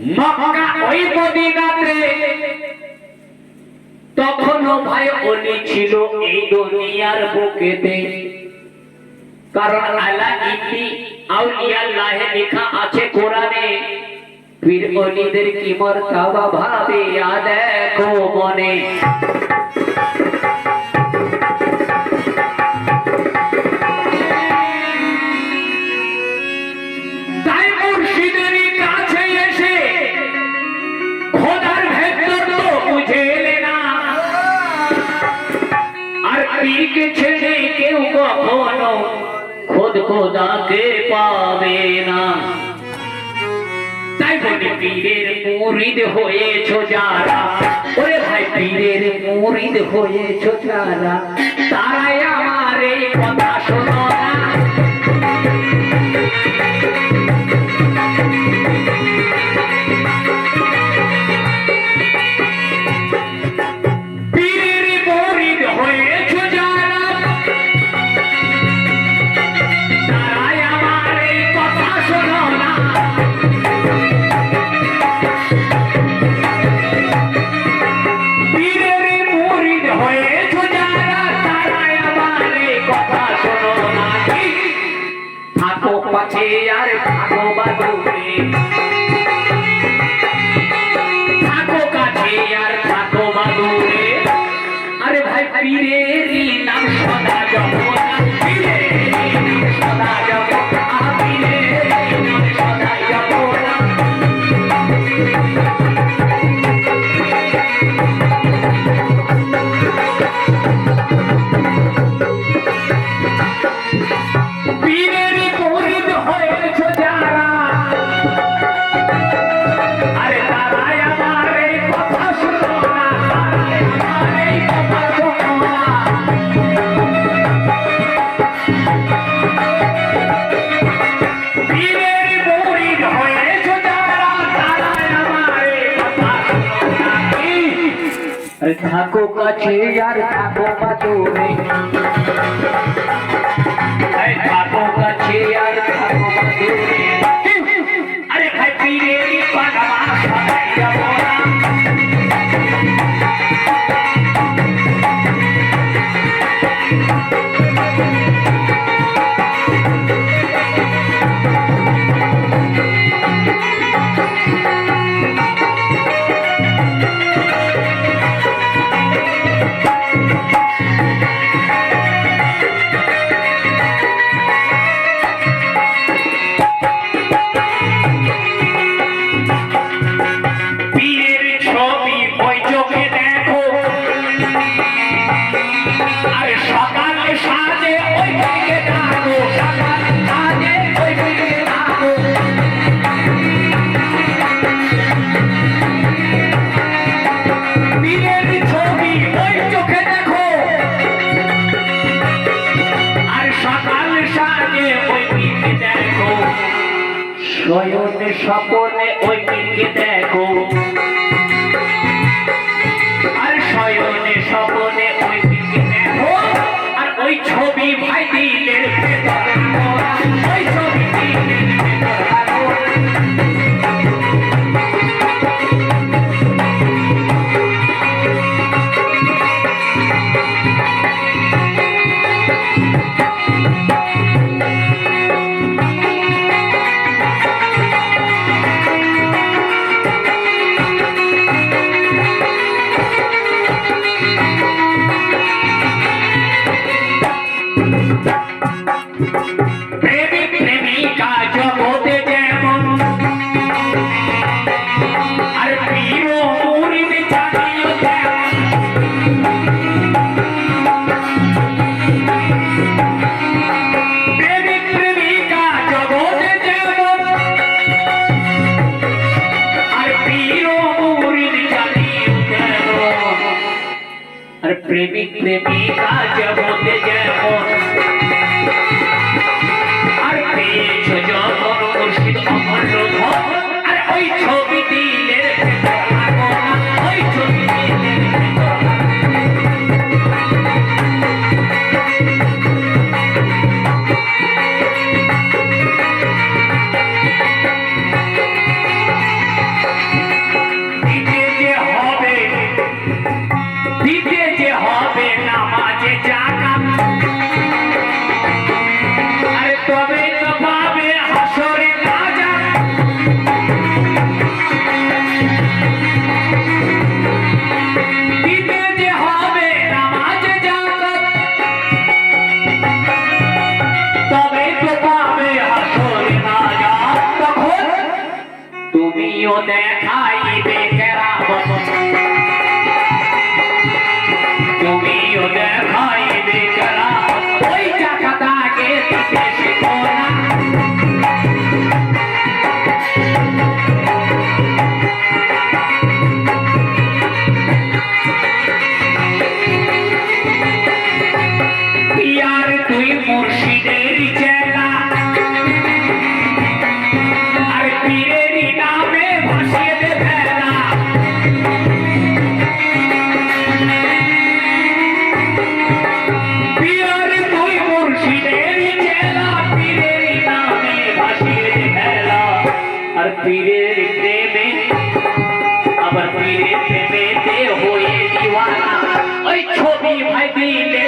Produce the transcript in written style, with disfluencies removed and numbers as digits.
মক্কা ওই মদিনাতে তখনও ভাই ওলি ছিল এই দুনিয়ার বুকেতে। কারণ আলা ইন্নি আউলিয়াল্লাহ লেখা আছে কোরআনে, পীর ওলিদের কি মর্তবা ভাবে দেখো মনে। তাই মুর্শিদের কাছে এসে খোদার ভেতর তো বুঝে এলে না, আর পীরকে ছেড়ে কেউ কখনো খোদ খোদাকে পাবে না। তাই বলে পীরের মুরিদ হয়েছো যারা, ওরে ভাই পীরের মুরিদ হয়েছো যারা, তারাই আমার এই কথা শোনো না। পীরের মুরিদ হয়েছো যারা, তারাই আমার এই কথা শোনো না। পাছে আর থাকো বাদুরে, থাকো কাছে আর থাকো বাদুরে। আরে ভাই পীরেরই নাম সদা জপনা, পীরেরই নাম সদা জপনা, পীরেরই নাম সদা জপনা। থাকো কাছে আর থাকো বাদুরে, থাকো কাছে আর থাকো বাদুরে। আরে ভাই পীরেরই পানামা সদাই যাবো না। শয়নে স্বপনে ওই পীরকে দেখো, আর শয়নে স্বপনে ওই পীরকে দেখো, আর ওই ছবি ভাই দিলের ভেতর রাখো, ওই ছবি দিলের ভেতর রাখো। প্রেমিক প্রেমিকা জগতে যেমন, আর পেয়েছো যখন মুর্শিদ অমর ধন, আর ওই ছবি দিলের ভেতর রাখো না, ওই ছবি দিলের ভেতর রাখো। তুমিও দেখাইবে কেরামত তুমিও দেখাইবে কেরামত ওই টাকাটাকে দিতে শেখো না পিয়ার তুই মুর্শিদের চেলা আর পীরের নামে ভাসিয়ে দে ভেলা পিয়ার তুই মুর্শিদের চেলা পীরের নামে ভাসিয়ে দে ভেলা আর পীরের প্রেমে আবার পীরের প্রেমেতে হয়ে দিওয়ানা ওই ছবি ভাই দিলে